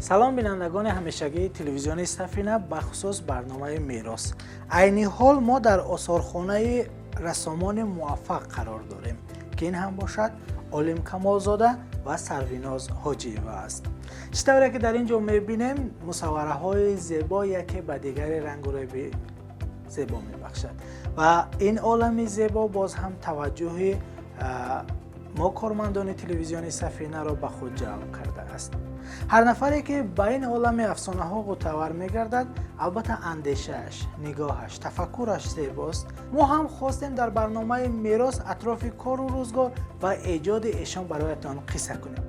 سلام بینندگان همیشگی تلویزیون سفینه بخصوص برنامه میراث. عین حال ما در آثارخانه رسامان موفق قرار داریم که این هم باشد عالم کمالزاده و سرویناز حاجی‌یوه است. چطوری که در اینجا میبینیم مصوره های زیبا یکی به دیگری رنگ و روی زیبا میبخشد و این عالم زیبا باز هم توجه ما کارمندان تلویزیون سفینه را به خود جلب کرده است. هر نفری که به این عالم افسانه ها غوطه‌ور میگردد البته اندیشه‌اش، نگاهش، تفکرش زیباست. ما هم خواستیم در برنامه میراث اطراف کار و روزگار و ایجاد ایشان برایتان قصه کنیم.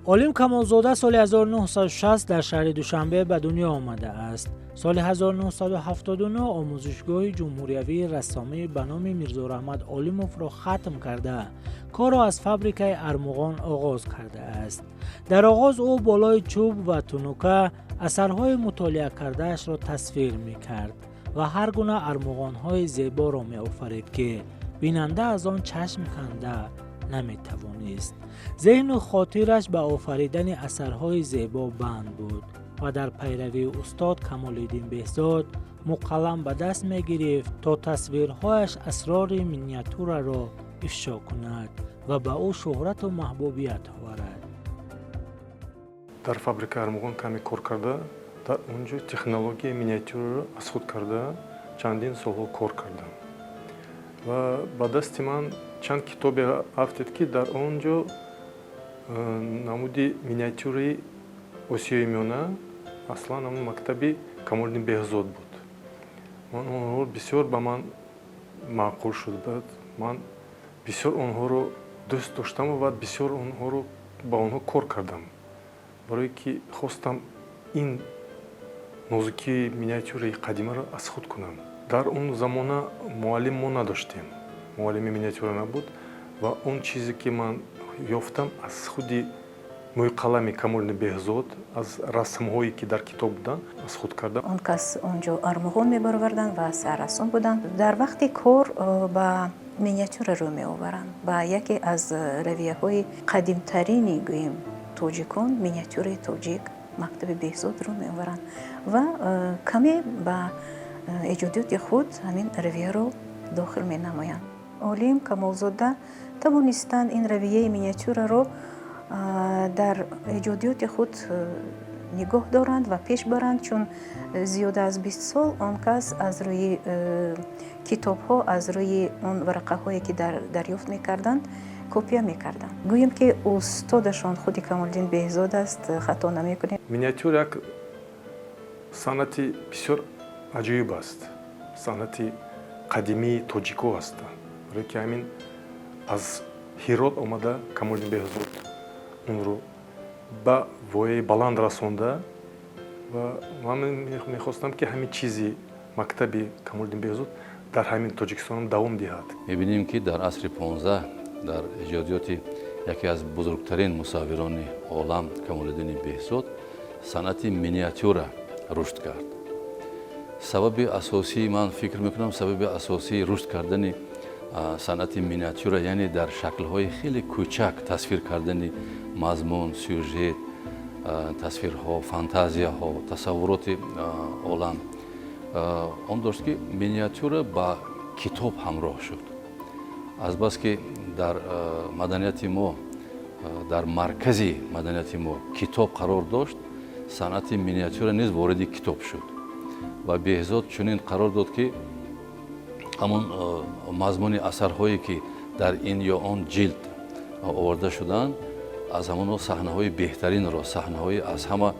عالم کمالزاده سال 1960 در شهر دوشنبه به دنیا آمده است. سال 1979 آموزشگاه جمهوریوی رسامی به نام میرزا رحمت عالموف را ختم کرده کار را از فابریکه ارمغان آغاز کرده است. در آغاز او بالای چوب و تنوکه اثرهای مطالعه کردهش را تصویر می کرد و هر گونه ارمغانهای زیبا را می آفرید که بیننده از آن چشم کنده نمی توانست. ذهن و خاطرش به آفریدن اثرهای زیبا بند بود و در پیروی استاد کمال‌الدین بهزاد مقلم به دست می گرفت تا تصویرهایش اسرار مینیاتور را افشا کند و به او شهرت و محبوبیت آورد. در فابریکه ارمغان کمی کار کرده، در اونجا تکنولوژی مینیاتور را از خود کرده چندین سال کار کردم و با دست من چند کتابی افتاد که در اونجا نمودی مینیاتوری آسیای میانه اصلا همون مکتبی کمال‌الدین بهزاد بود. اونها بسیار به من معقول شد بود. من بسیار اونها رو دوست داشتم و بسیار اونها رو با اونها کار کردم برای که خواستم این نازکی مینیاتوری قدیمی را از خود کنم. در اون زمانه معلم ما نداشتیم، معلم مینیاتور نبود و اون چیزی که من یافتم از خودی موی قلم کمال‌الدین بهزاد از رسم‌هایی که در کتاب بودن از خود کردم. اون کس اونجا ارمغان می‌بروردن و سررسم بودن. در وقتی کار با مینیاتور رو می‌آورند و یکی از رویه‌های قدیم‌ترینی گوییم تاجیکان مینیاتور تاجیک مکتب بهزاد رو می‌آورند و کمی با ایجادات خود همین رویه رو داخل می‌نمایند. عالم کمالزاده توانستند این رویه مینیاتور رو در ایجادات خود نگاه دارند و پیش برند، چون زیاده از 20 سال آن کس از روی کتاب ها، از روی اون ورقه هایی که دریافت میکردند کپی میکردند. گوییم که استادشان خودی کمال‌الدین بهزاد است، خطا نمیکنیم. مینیاتور یک صنعت بسیار عجیب است، صنعت قدیمی تاجیکو است. برای که همین از هرات آمده کمال‌الدین بهزاد اون رو به وای بلند رسانده و من میخواستم که همین چیزی مکتبی کمال‌الدین بهزاد در همین تاجیکستان دوام دهد. میبینیم که در عصر 15 در ایجادیات یکی از بزرگترین مصوران عالم کمال‌الدین بهزاد صنعت مینیاتور رشد کرد. سبب اساسی من فکر میکنم سبب اساسی رشد کردن صنعت مینیاتور یعنی در شکل‌های خیلی کوچک تصویر کردن مضمون، سوژه، تصویرها، فانتزیاها، تصورات عالم اون داشت که مینیاتور با کتاب همراه شد. از بس که در مدنیت ما در مرکزی مدنیت ما کتاب قرار داشت، صنعت مینیاتور نیز وارد کتاب شد و بهزاد چنین قرار داد که همون مضمون اثرهایی که در این یا آن جلد آورده شدند از همون صحنه‌های بهترین را، صحنه‌های از همه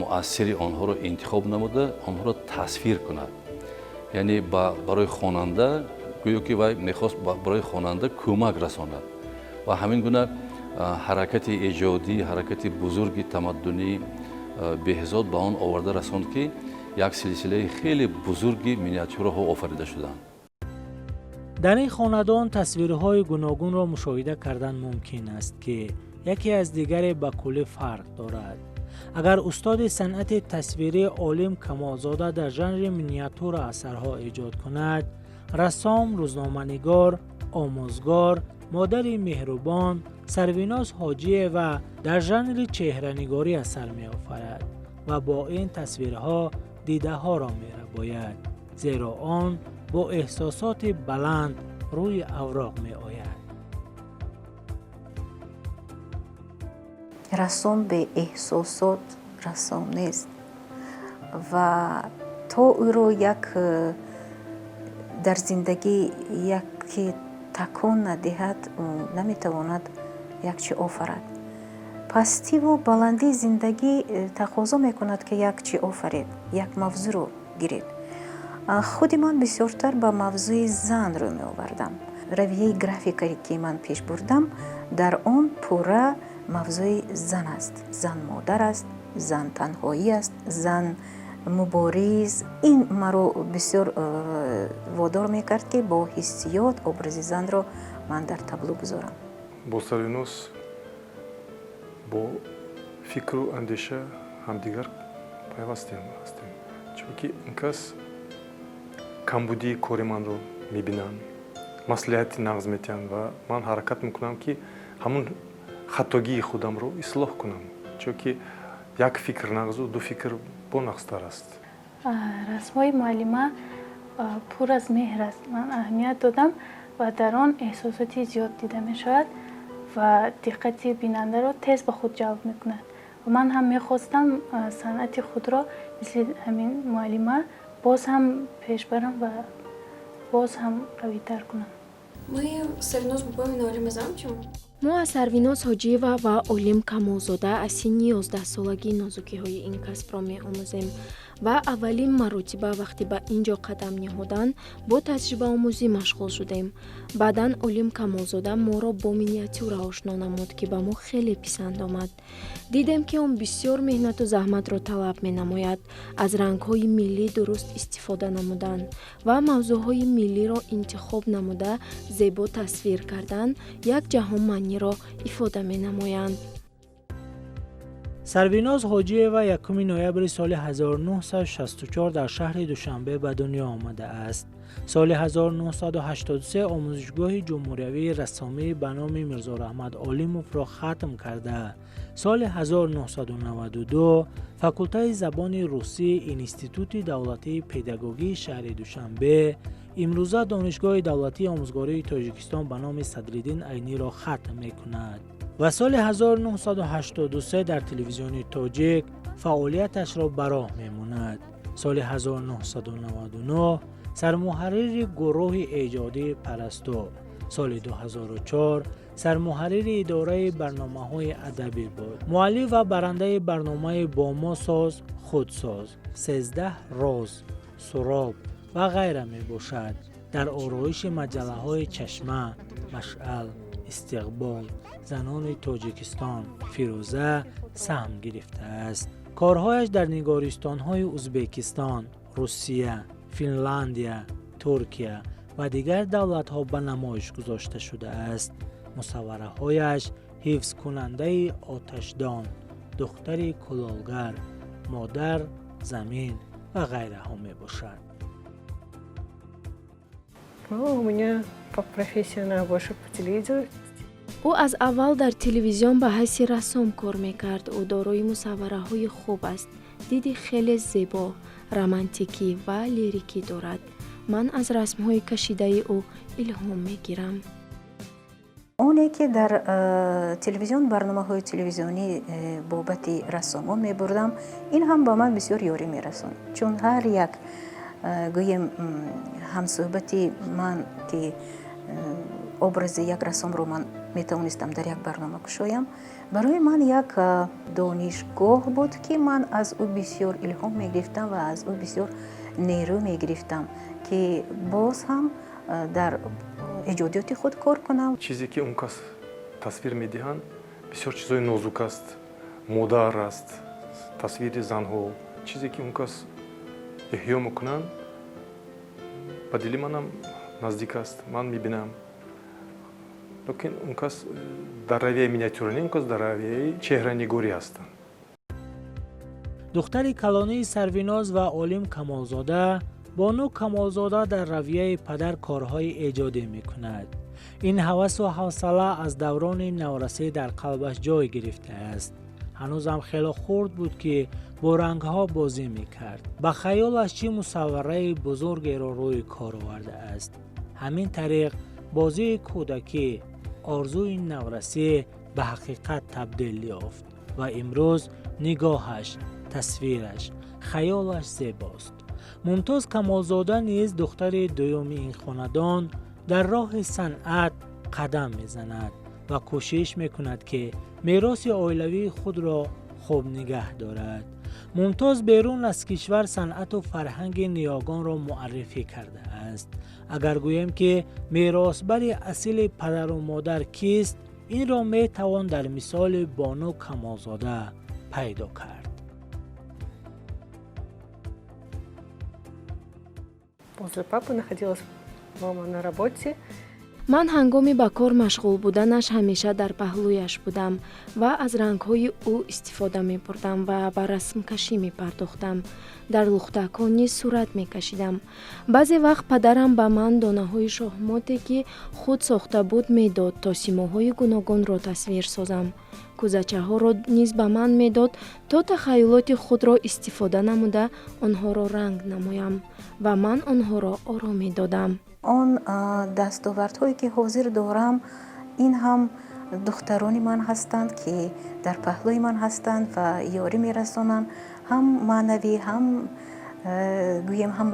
مؤثر آنها را انتخاب نموده آنها را تصویر کند. یعنی برای خواننده گویا که وی میخواست برای خواننده کمک رساند و همین گونه حرکت ایجادی، حرکت بزرگ تمدنی بهزاد به آن آورده رساند که یک سلسله خیلی بزرگی مینیاتورها آفریده شدند. در این خاندان تصویرهای گوناگون را مشاهده کردن ممکن است که یکی از دیگری به کلی فرق دارد. اگر استاد صنعت تصویری عالم کمالزاده در ژانر مینیاتور اثرها ایجاد کند، رسام، روزنامه‌نگار، آموزگار، مادر مهربان، سرویناز حاجی‌یوا در ژانر چهره‌نگاری اثر می‌آفرد و با این تصویرها دیده ها را می‌رباید، زیرا آن با احساسات بلند روی اوراق می‌آید. رسام به احساسات رسام نیست و تا او رو یک در زندگی یک تکان ندهد نمیتواند یک چی آفرد. پستی و بلندی زندگی تقاضا میکند که یک چی آفرید، یک موضوع رو گیرید. خود من بسیارتر با موضوع زن رو می آوردم. رویه گرافیکی که من پیش بردم در آن پورا موضوع زن است. زن مادر است، زن تنهایی است، زن مبارز. این مرا بسیار وادار میکرد که با حسیات ابراز زن را من در تابلو بذارم. با سرویناز با فکر و اندیشه همدیگر پیوسته هستیم، چون که این کس کمبودی کاری من رو میبینن، مصلحت نقض میتن و من حرکت میکنم که همون خطاگی خودم رو اصلاح کنم، چون که یک فکر نقض و دو فکر با نقصتر است. رسم‌های معلمه پر از مهر است. من اهمیت دادم و در آن احساساتی زیاد دیده می شود و دقت بیننده را تیز به خود جلب می کند و من هم می خواستم صنعت خود را مثل همین معلمه باز هم پیش برم و باز هم قوی‌تر کنم. Мы Сарвиноз Бубоевна Олим Азамовичем. мо аз Сарвиноз Ҳоҷиева ва Олим Камолзода аз синни 11-солагӣ нозукиҳои ин касбро меомӯзем ва аввалин маротиба вақте ба ин ҷо қадам наҳоданд бо таҷрибаомӯзӣ машғул шудем. баъдан Олим Камолзода моро бо миниатюра ошно намуд ки ба мо хеле писанд омад. дидем ки он бисёр меҳнату заҳматро талаб менамояд. аз рангҳои миллӣ дуруст истифода намудан ва мавзӯъҳои миллиро интихоб намуда зебо тасвир кардан як ҷаҳонмаъниро ифода менамоянд. سرویناز حاجی‌یوا 1 نوامبر سال 1964 در شهر دوشنبه به دنیا آمده است. سال 1983 آموزشگاه جمهوری رسامی به نام میرزارحمد علیموف را ختم کرده. سال 1992 فاکولته زبان روسی انستیتوت دولتی پداگوژی شهر دوشنبه امروزه دانشگاه دولتی آموزگاری تاجیکستان به نام صدرالدین عینی را ختم می‌کند. و سال 1983 در تلویزیون تاجیک فعالیتش را به راه می‌ماند. سال 1999 سرمحرر گروه ایجادی پرستو. سال 2004 سرمحرر اداره برنامه‌های ادبی بود. مؤلف و برنده برنامه با ما ساز خودساز، 13 راز، سراب و غیره میباشد. در آرایش مجله‌های چشمه، مشعل، استقبال، زنان تاجیکستان، فیروزه سهم گرفته است. کارهایش در نگارستان‌های ازبکستان، روسیه، فنلاندیا، ترکیه و دیگر دولت‌ها به نمایش گذاشته شده است. مصوره‌هایش حفظ کننده آتشدان، دختر کلالگر، مادر زمین و غیره ها می باشد. У меня по профессии она больше по телевизору. او از اول در تلویزیون به حیث رسام کار میکرد. او دارای مصوره‌های خوب است. دیدی خیلی زیبا، رمانتیکی و لیریکی دارد. من از رسم‌های کشیده او الهام میگیرم. اونی که در تلویزیون برنامه‌های تلویزیونی بابت رسامان می‌بردم، این هم با من بسیار یاری می‌رسوند. چون هر یک گویم همصحبتی من که ابراز یک رسام رو من میتونستم در یک برنامه کشایم، برای من یک دانشگاه بود که من از او بسیار الهام میگرفتم و از او بسیار نیرو میگرفتم که باز هم در ایجادیات خود کار کنم. چیزی که اون کس تصویر میدهند بسیار چیزای نازک است، مدر است، تصویر زنها، چیزی که اون کس احیا میکنن به دل منم نزدیک است. من میبینم. لیکن اون کس در رویه مینیاتوری، اون کس در رویه چهره نگاری هستند. دختر کلانی سرویناز و عالم کمالزاده، بانو کمالزاده در رویه پدر کارهای ایجادی میکند. این هوس و حوصله از دوران نورسی در قلبش جای گرفته است. هنوز هم خیلی خرد بود که با رنگها بازی میکرد. به خیالش چه مصوره بزرگی را روی کار آورده است. همین طریق بازی کودکی آرزوی نورسی به حقیقت تبدیل یافت و امروز نگاهش، تصویرش، خیالش زیباست. ممتاز کمالزاده نیز دختر دوم این خاندان در راه صنعت قدم میزند و کوشش میکند که میراث عائلوی خود را خوب نگه دارد. ممتاز بیرون از کشور صنعت و فرهنگ نیاگان را معرفی کرده است. اگر گویم که میراثبر اصیل پدر و مادر کیست، این را می توان در مثال بانو کمالزاده پیدا کرد. После папы находилась мама на работе. ман ҳангоми ба кор машғул буданаш ҳамеша дар паҳлӯяш будам ва аз рангҳои ӯ истифода мебурдам ва ба расмкашӣ мепардохтам. дар лухтакҳо низ сурат мекашидам. баъзе вақт падарам ба ман донаҳои шоҳмоте ки худ сохта буд медод то симоҳои гуногунро тасвир созам. кӯзачаҳоро низ ба ман медод то тахайюлоти худро истифода намуда онҳоро ранг намоям ва ман онҳоро ором медодам. он дастовардҳое ки ҳозир дорам, ин ҳам духтарони ман ҳастанд ки дар паҳлӯи ман ҳастанд ва ёрӣ мерасонанд, ҳам маънавӣ, ҳам гӯем, ҳам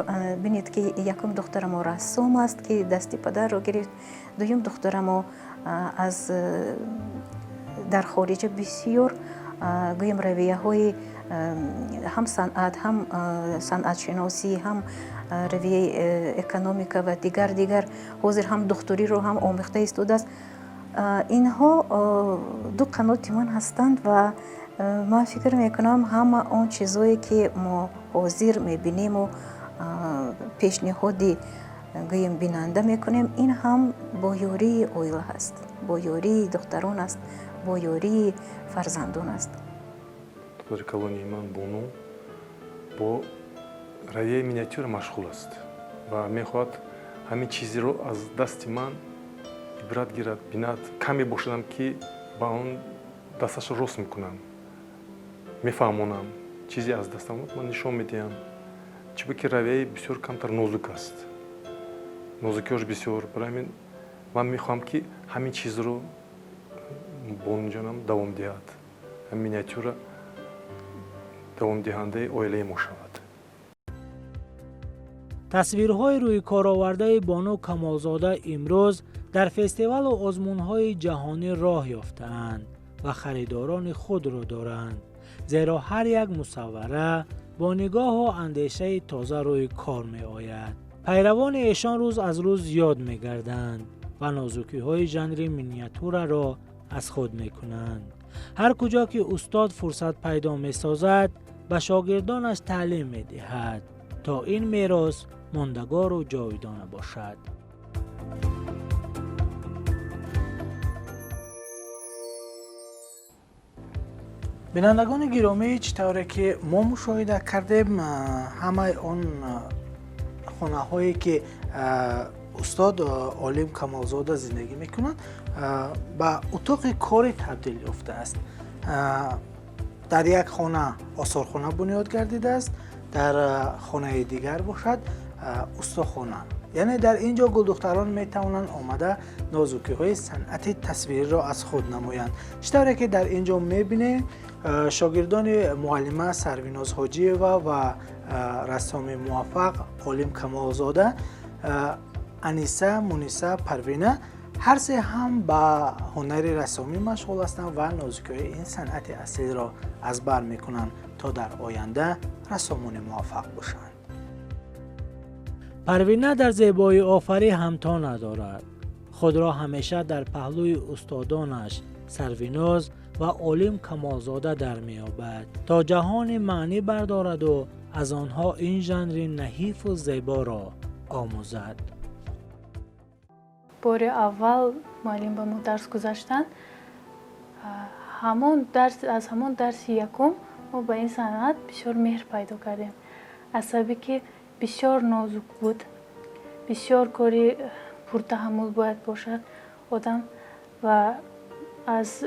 бинед ки якум духтарамо рассом аст ки дасти падарро гирифт, дуюм духтарамо аз дар хориҷа бисёр гӯем равияҳои ҳам санъат, ҳам санъатшиносӣ, ҳам равияи экономика ва дигар ҳозир ҳам духтуриро ҳам омехта истодааст. инҳо ду қаноти ман ҳастанд ва ман фикр мекунам ҳама он чизое ки мо ҳозир мебинему пешниҳоди гӯем бинанда мекунем, ин ҳам бо ёрии оила ҳаст, бо ёрии духтарон аст, бо ёрии фарзандон аст. духтари калонии ман Бону бо равияи миниатюра машғул аст ва мехоҳад ҳамин чизеро аз дасти ман ибрат гирад, бинад. каме бошадам ки ба он дасташро рост мекунам, мефаҳмонам, чизе аз дастам ман нишон медиҳам. чиба ки равияи бисёр камтар нозук аст, нозукиёш бисёр. барои ҳамин ман мехоҳам ки ҳамин чизро бонуҷонам давом диҳад, ҳамин миниатюра давомдиҳандаи оилаи мо шавад. تصویرهای روی کار آورده بانو کمالزاده امروز در فستیوال و آزمونهای جهانی راه یافتند و خریداران خود را دارند، زیرا هر یک مصوره با نگاه و اندیشه تازه روی کار می آید. پیروان ایشان روز از روز یاد می گردند و نازکی های ژانر مینیاتور را از خود می کنند. هر کجا که استاد فرصت پیدا می سازد به شاگردانش تعلیم می دهد تا این میراث ماندگار و جاودانه باشد. بینندگان گرامی، چطوره که ما مشاهده کردیم همه اون خانه هایی که استاد عالم کمالزاده زندگی میکنند به اتاق کاری تبدیل یافته است. در یک خانه آثارخانه بنیاد گردیده است، در خانه دیگر باشد استاخانه. یعنی در اینجا گلدختران میتوانند آمده نازکی های صنعت تصویری را از خود نمایند. چطوره که در اینجا میبینید شاگردان معلمه سرویناز حاجی‌یوه و رسام موفق عالم کمالزاده، انیسه، مونیسه، پروینه، هر سه هم با هنر رسامی مشغول هستند و نازکی های این صنعت اصیل را از بر میکنند تا در آینده رسامان موفق باشند. پروینه در زیبایی آفری همتا ندارد. خود را همیشه در پهلوی استادانش سرویناز و عالم کمالزاده در می‌یابد تا جهان معنی بردارد و از آنها این ژانر نحیف و زیبا را آموزد. بار اول معلم با ما درس گذاشتن، از همون درس یکم ما با این صنعت بسیار مهر پیدا کردیم. عصبی که بسیار نازک بود، بسیار کاری پرتحمل باید باشد одам ва аз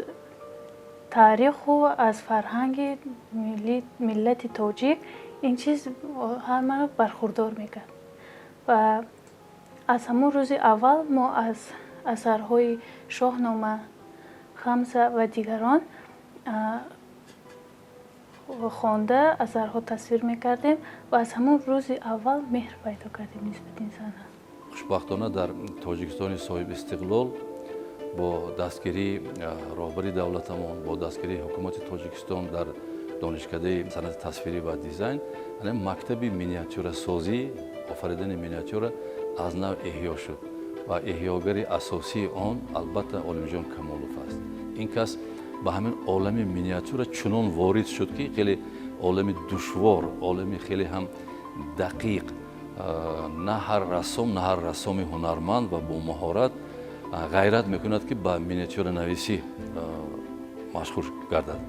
таъриху аз фарҳанги миллати тоҷик ин чиз ҳамаро бархурдор мекард. Ва аз ҳамун рӯзи аввал мо аз асарҳои шоҳнома, хамса ва дигарон хонда асарҳо тасвир мекардем ва аз ҳамун рӯзи аввал меҳр пайдо кардем нисбати ин санъат. хушбахтона дар тоҷикистони соҳибистиқлол бо дастгирии роҳбари давлатамон, бо дастгирии ҳукумати тоҷикистон дар донишкадаи санъати тасвирӣ ва дизайн мактаби миниатюрасозӣ, офаридани миниатюра аз нав эҳё шуд ва эҳёгари асосии он албатта Олимҷон Камолов аст. ин кас ба ҳамин олами миниатюра чунон ворид шуд ки хеле олами душвор, олами хеле ҳам дақиқ, на ҳар рассом, на ҳар рассоми ҳунарманд ва бо маҳорат ғайрат мекунад ки ба миниатюранависӣ машғул гардад.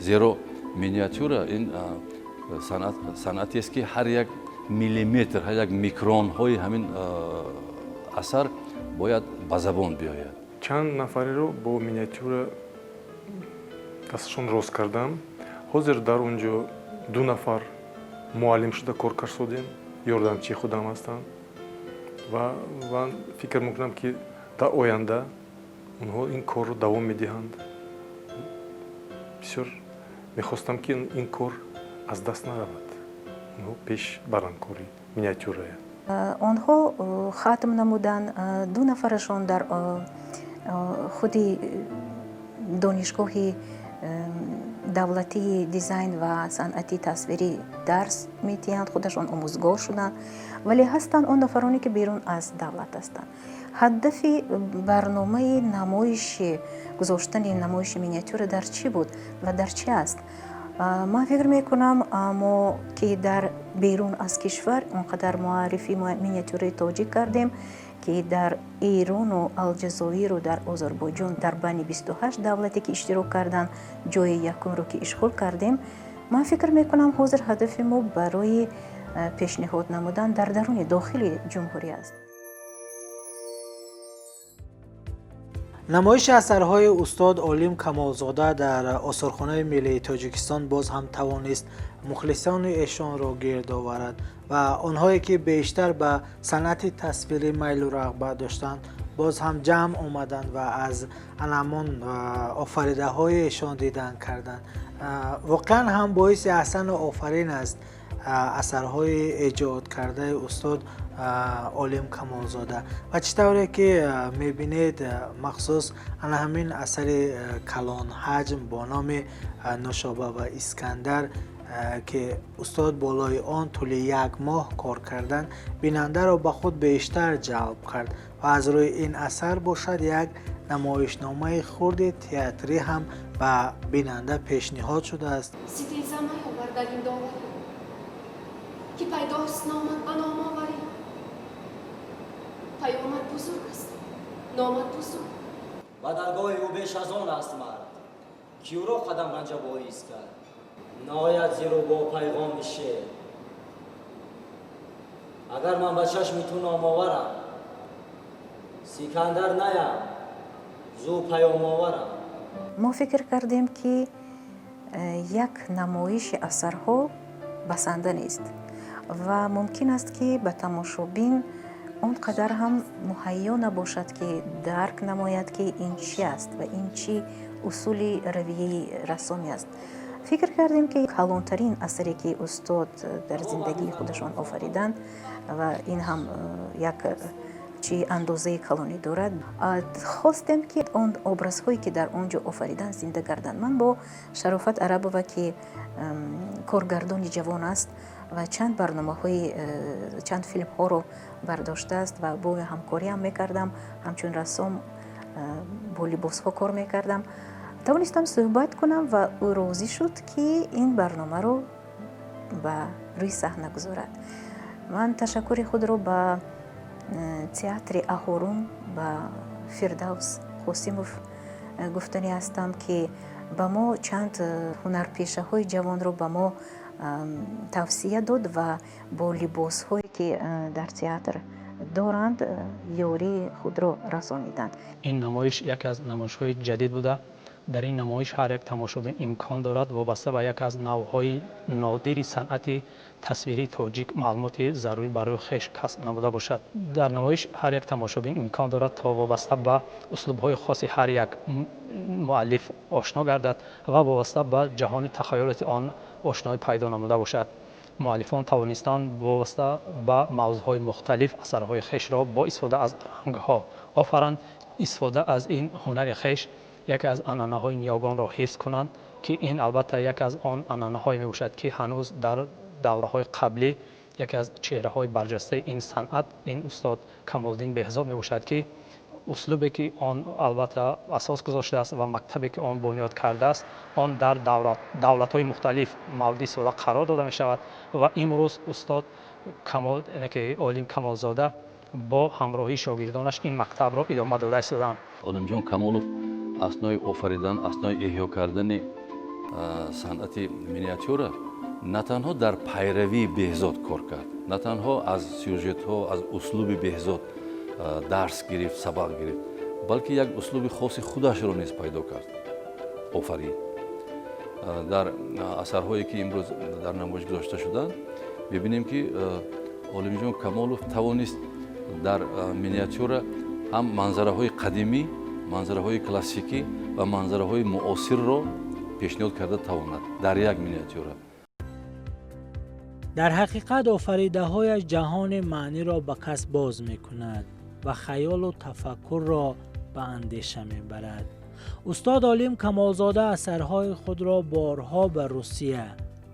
зеро миниатюра ин санъатест ки ҳар як миллиметр, ҳар як микронҳои ҳамин асар бояд ба забон биёяд. чанд нафареро бо миниатюра дасташон роз кардам. ҳозир дар он ҷо 2 нафар муаллим шуда кор карсодем, ёрдамчии худам ҳастанд ва фикр мекунам ки дар оянда онҳо ин корро давом медиҳанд. бисёр мехостам ки ин кор аз даст наравад, онҳо пеш баранд кори миниатюрая. онҳо хатм намуданд, 2 нафарашон дар худи донишгоҳи давлатии дизайн ва санъати тасвирӣ дарс медиҳанд, худашон омӯзгор шуданд, вале ҳастанд он нафароне ки берун аз давлат ҳастанд. ҳадафи барномаи намоиши гузоштани намоиши миниатюра дар чӣ буд ва дар чӣ аст? ман фикр мекунам мо ки дар берун аз кишвар он қадар муаррифи миниатюраи тоҷик кардем ки дар Ирону Алҷазоиру дар Озарбойҷон дар байни 28 давлате ки иштирок карданд ҷои якумро ки ишғол кардем. ман фикр мекунам ҳозир ҳадафи мо барои пешниҳод намудан дар даруни дохили ҷумҳурӣ аст. намоиши асарҳои устод Олим Камолзода дар осорхонаи миллии Тоҷикистон боз ҳам тавонист мухлисони эшонро гирд оварад ва онҳое ки бештар ба санъати тасвирӣ майлу рағбат доштанд боз ҳам ҷамъ омаданд ва аз анамон офаридаҳояшон дидан карданд. воқеан ҳам боиси аҳсану офарин аст асарҳои эҷод кардаи устод Олим Камолзода ва чӣ тавре ки мебинед махсус ана ҳамин асари калонҳаҷм бо номи Нушоба ва Искандар ки устод болои он тӯли 1 моҳ кор карданд бинандаро ба худ бештар ҷалб кард ва аз рӯи ин асар бошад як намоишномаи хурди театрӣ ҳам ба бинанда пешниҳод шудааст. که پیداست نامد به نام آوری پیامد بزرگ است نامد بزرگ و درگاه او بیش از آن است مرد که او را قدم رنجه باییز کرد نهایت زیر و با پیغام شعر اگر من به چشم تو نام آورم سکندر نیم زو پیام آورم. ما فکر کردیم که یک نمایش اثرها بسنده نیست و ممکن است که به تماشابین اون قدر هم مهیا نباشد که درک نماید که این چی است و این چی اصول رویه رسامی است. فکر کردیم که کلانترین اثری که استاد در زندگی خودشان آفریدند و این هم یک چی اندازه کلانی دارد خواستیم که اون ابرازهایی که در اونجا آفریدن زنده گردند. من با شرافت عربова که کارگردانی جوان است و چند برنامه‌های چند فیلم‌ها رو برداشته است و با همکاری هم می‌کردم، همچون رسام با لباس‌ها کار می‌کردم. توانستم صحبت کنم و او راضی شد که این برنامه رو به روی صحنه گذارد. من تشکر خود رو به تئاتر اهورم و فردوس قاسموف گفتنی هستم که با ما چند هنرپیشه‌های جوان رو با ما توصیه داد و با لباس‌هایی که در تئاتر دارند یاری خود را رسانیدند. این نمایش یکی از نمایش‌های جدید بوده. در این نمایش هر یک تماشابین امکان دارد وابسته به یک از نوع‌های نادری صنعت تصویری تاجیک معلومات ضروری برای خویش کسب نموده باشد. در نمایش هر یک تماشابین امکان دارد تا وابسته به اسلوب‌های خاص هر یک مؤلف آشنا گردد و وابسته به جهان تخیلات آن آشنایی پیدا نموده باشد. مؤلفان توانستند وابسته به موضوع‌های مختلف اثرهای خویش را با استفاده از آهنگ‌ها آفرند. استفاده از این هنر خویش یکی از عنعنه‌های نیاگان را حفظ کنند که این البته یک از آن عنعنه‌هایی میباشد که هنوز در دوره‌های قبلی یکی از چهره‌های برجسته این صنعت این استاد کمال‌الدین بهزاد میباشد که اسلوبی که آن البته اساس گذاشته است و مکتبی که آن بنیاد کرده است آن در دولت‌های مختلف مورد استفاده قرار داده می‌شود و امروز استاد کمال که عالم کمالزاده با همراهی شاگردانش این مکتب را ادامه داده هستند. عالم جان کمالов اسنای آفریدن اسنای احیا کردن صنعت مینیاتюра نه تنها در پیروی بهزاد کار کرد، نه تنها از سیوژت‌ها از اسلوب بهزاد درس گرفت سبق گرفت، بلکه یک اسلوب خاص خودش را نیز پیدا کرد آفرید. در اثرهایی که امروز در نمایش گذاشته شدند ببینیم که عالم جان کمالов توانست در مینیاتюра هم منظره‌های قدیمی، منظره‌های کلاسیکی و منظره‌های معاصر را پیشنهاد کرده تواند در یک مینیاتюра. در حقیقت آفریده‌هایش جهان معنی را به کس باز می‌کند و خیال و تفکر را به اندیشه می‌برد. استاد عالم کمالزاده اثرهای خود را بارها به روسیه،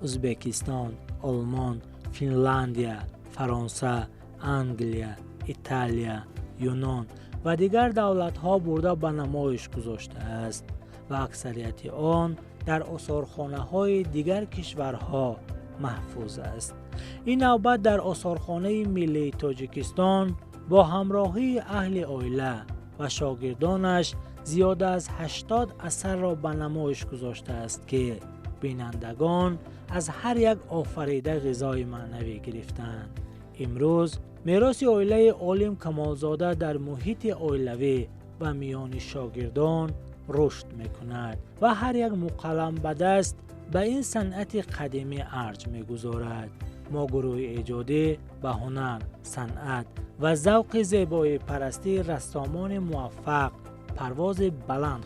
ازبکستان، آلمان، فنلاندیا، فرانسه، انگلیا، ایتالیا، یونان و دیگر دولت‌ها برده به نمایش گذاشته است و اکثریت آن در آثارخانه‌های دیگر کشورها محفوظ است. این نوبت در آثارخانه ملی تاجیکستان با همراهی اهل عائله و شاگردانش زیاد از 80 اثر را به نمایش گذاشته است که بینندگان از هر یک آفریده غذای معنوی گرفتند. امروز میراث عائله عالم کمالزاده در محیط عائلوی و میان شاگردان رشد میکند و هر یک مقلم به دست به این صنعت قدیمی ارج میگذارد. ما گروه ایجادی به هنر، صنعت و ذوق زیبایی پرستی رسامان موفق پرواز بلند